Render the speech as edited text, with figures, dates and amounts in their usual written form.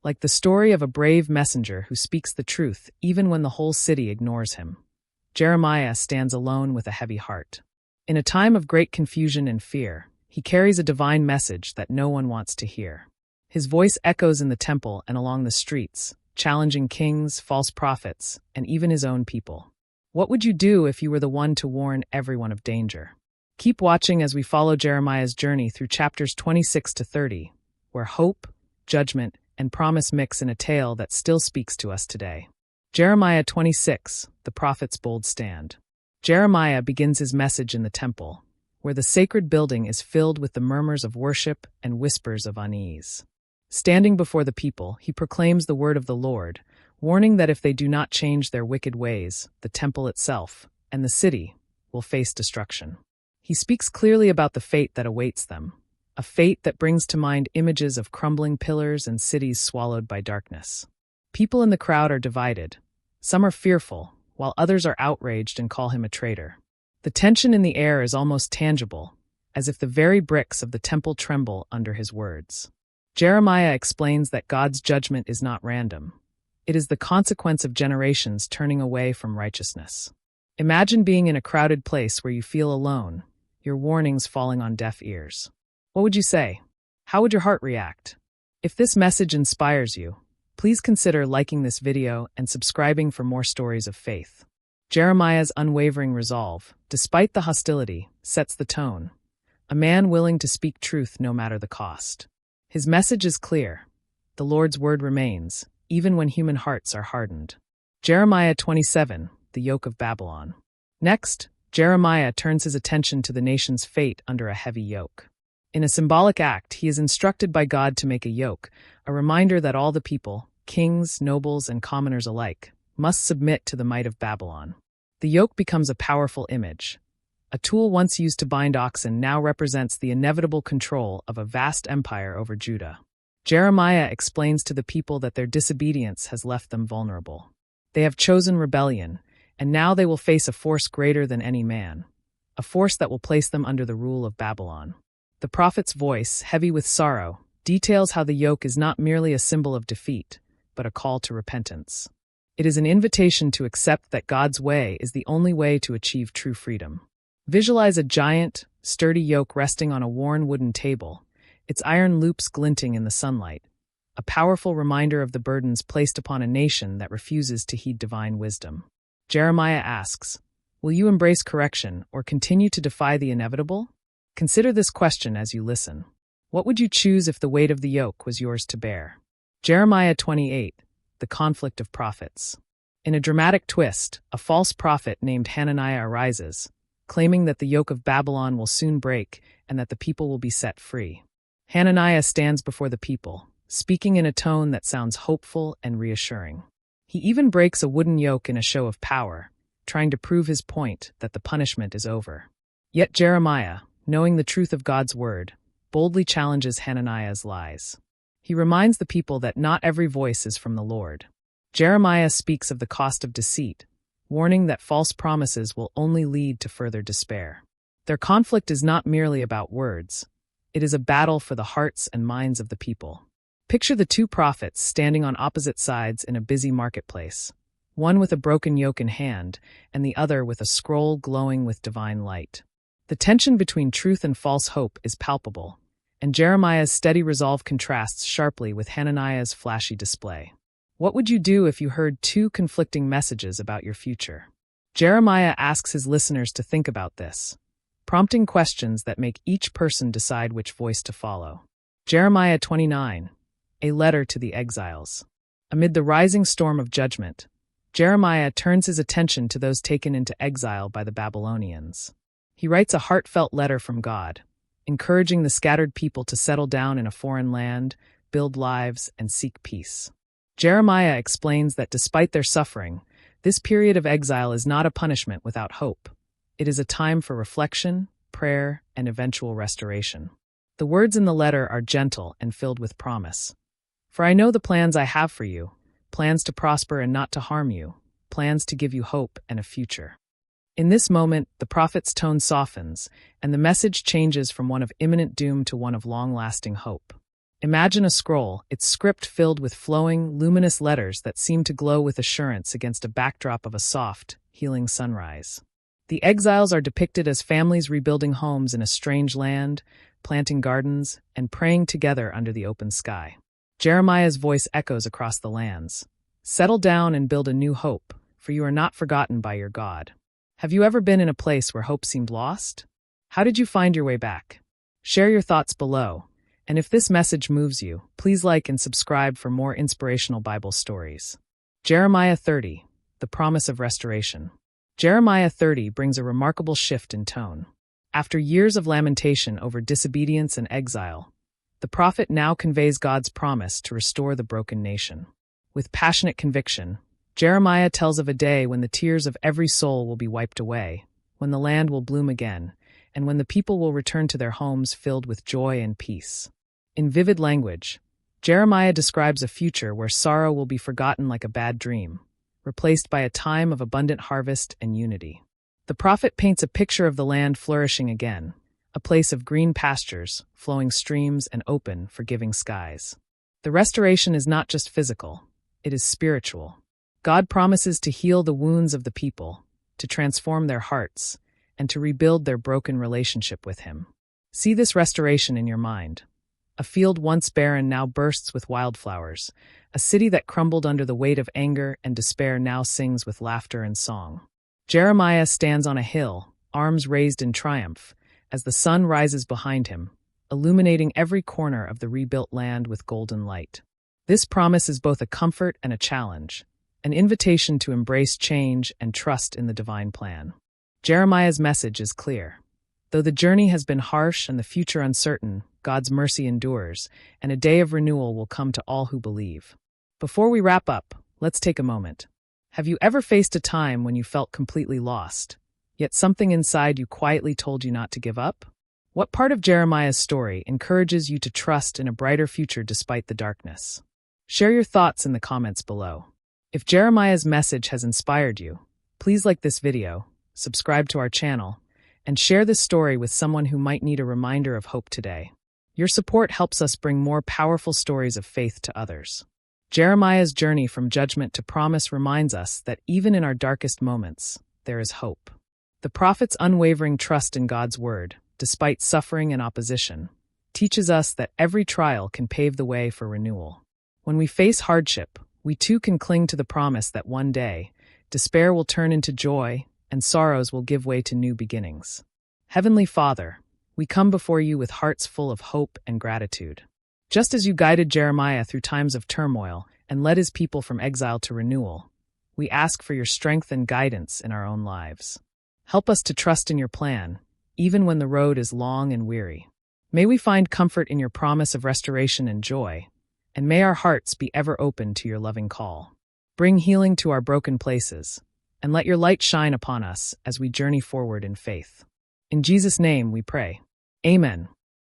like the story of a brave messenger who speaks the truth even when the whole city ignores him. Jeremiah stands alone with a heavy heart. In a time of great confusion and fear, he carries a divine message that no one wants to hear. His voice echoes in the temple and along the streets, challenging kings, false prophets, and even his own people. What would you do if you were the one to warn everyone of danger? Keep watching as we follow Jeremiah's journey through chapters 26 to 30, where hope, judgment, and promise mix in a tale that still speaks to us today. Jeremiah 26, the prophet's bold stand. Jeremiah begins his message in the temple, where the sacred building is filled with the murmurs of worship and whispers of unease. Standing before the people, he proclaims the word of the Lord, warning that if they do not change their wicked ways, the temple itself and the city will face destruction. He speaks clearly about the fate that awaits them, a fate that brings to mind images of crumbling pillars and cities swallowed by darkness. People in the crowd are divided. Some are fearful, while others are outraged and call him a traitor. The tension in the air is almost tangible, as if the very bricks of the temple tremble under his words. Jeremiah explains that God's judgment is not random. It is the consequence of generations turning away from righteousness. Imagine being in a crowded place where you feel alone, your warnings falling on deaf ears. What would you say? How would your heart react? If this message inspires you, please consider liking this video and subscribing for more stories of faith. Jeremiah's unwavering resolve, despite the hostility, sets the tone. A man willing to speak truth no matter the cost. His message is clear. The Lord's word remains, even when human hearts are hardened. Jeremiah 27, the yoke of Babylon. Next, Jeremiah turns his attention to the nation's fate under a heavy yoke. In a symbolic act, he is instructed by God to make a yoke, a reminder that all the people, kings, nobles, and commoners alike, must submit to the might of Babylon. The yoke becomes a powerful image. A tool once used to bind oxen now represents the inevitable control of a vast empire over Judah. Jeremiah explains to the people that their disobedience has left them vulnerable. They have chosen rebellion, and now they will face a force greater than any man, a force that will place them under the rule of Babylon. The prophet's voice, heavy with sorrow, details how the yoke is not merely a symbol of defeat, but a call to repentance. It is an invitation to accept that God's way is the only way to achieve true freedom. Visualize a giant, sturdy yoke resting on a worn wooden table, its iron loops glinting in the sunlight, a powerful reminder of the burdens placed upon a nation that refuses to heed divine wisdom. Jeremiah asks, will you embrace correction or continue to defy the inevitable? Consider this question as you listen. What would you choose if the weight of the yoke was yours to bear? Jeremiah 28, the conflict of prophets. In a dramatic twist, a false prophet named Hananiah arises, claiming that the yoke of Babylon will soon break and that the people will be set free. Hananiah stands before the people, speaking in a tone that sounds hopeful and reassuring. He even breaks a wooden yoke in a show of power, trying to prove his point that the punishment is over. Yet Jeremiah, knowing the truth of God's word, boldly challenges Hananiah's lies. He reminds the people that not every voice is from the Lord. Jeremiah speaks of the cost of deceit, warning that false promises will only lead to further despair. Their conflict is not merely about words. It is a battle for the hearts and minds of the people. Picture the two prophets standing on opposite sides in a busy marketplace, one with a broken yoke in hand, and the other with a scroll glowing with divine light. The tension between truth and false hope is palpable, and Jeremiah's steady resolve contrasts sharply with Hananiah's flashy display. What would you do if you heard two conflicting messages about your future? Jeremiah asks his listeners to think about this, prompting questions that make each person decide which voice to follow. Jeremiah 29, a letter to the exiles. Amid the rising storm of judgment, Jeremiah turns his attention to those taken into exile by the Babylonians. He writes a heartfelt letter from God, encouraging the scattered people to settle down in a foreign land, build lives, and seek peace. Jeremiah explains that despite their suffering, this period of exile is not a punishment without hope. It is a time for reflection, prayer, and eventual restoration. The words in the letter are gentle and filled with promise. For I know the plans I have for you, plans to prosper and not to harm you, plans to give you hope and a future. In this moment, the prophet's tone softens, and the message changes from one of imminent doom to one of long-lasting hope. Imagine a scroll, its script filled with flowing, luminous letters that seem to glow with assurance against a backdrop of a soft, healing sunrise. The exiles are depicted as families rebuilding homes in a strange land, planting gardens, and praying together under the open sky. Jeremiah's voice echoes across the lands. Settle down and build a new hope, for you are not forgotten by your God. Have you ever been in a place where hope seemed lost? How did you find your way back? Share your thoughts below. And if this message moves you, please like and subscribe for more inspirational Bible stories. Jeremiah 30, the promise of restoration. Jeremiah 30 brings a remarkable shift in tone. After years of lamentation over disobedience and exile, the prophet now conveys God's promise to restore the broken nation. With passionate conviction, Jeremiah tells of a day when the tears of every soul will be wiped away, when the land will bloom again, and when the people will return to their homes filled with joy and peace. In vivid language, Jeremiah describes a future where sorrow will be forgotten like a bad dream, replaced by a time of abundant harvest and unity. The prophet paints a picture of the land flourishing again, a place of green pastures, flowing streams, and open, forgiving skies. The restoration is not just physical, it is spiritual. God promises to heal the wounds of the people, to transform their hearts, and to rebuild their broken relationship with Him. See this restoration in your mind. A field once barren now bursts with wildflowers. A city that crumbled under the weight of anger and despair now sings with laughter and song. Jeremiah stands on a hill, arms raised in triumph, as the sun rises behind him, illuminating every corner of the rebuilt land with golden light. This promise is both a comfort and a challenge, an invitation to embrace change and trust in the divine plan. Jeremiah's message is clear. Though the journey has been harsh and the future uncertain, God's mercy endures, and a day of renewal will come to all who believe. Before we wrap up, let's take a moment. Have you ever faced a time when you felt completely lost, yet something inside you quietly told you not to give up? What part of Jeremiah's story encourages you to trust in a brighter future despite the darkness? Share your thoughts in the comments below. If Jeremiah's message has inspired you, please like this video, subscribe to our channel, and share this story with someone who might need a reminder of hope today. Your support helps us bring more powerful stories of faith to others. Jeremiah's journey from judgment to promise reminds us that even in our darkest moments, there is hope. The prophet's unwavering trust in God's word, despite suffering and opposition, teaches us that every trial can pave the way for renewal. When we face hardship, we too can cling to the promise that one day, despair will turn into joy, and sorrows will give way to new beginnings. Heavenly Father, we come before you with hearts full of hope and gratitude. Just as you guided Jeremiah through times of turmoil and led his people from exile to renewal, we ask for your strength and guidance in our own lives. Help us to trust in your plan, even when the road is long and weary. May we find comfort in your promise of restoration and joy, and may our hearts be ever open to your loving call. Bring healing to our broken places, and let your light shine upon us as we journey forward in faith. In Jesus' name we pray. Amen.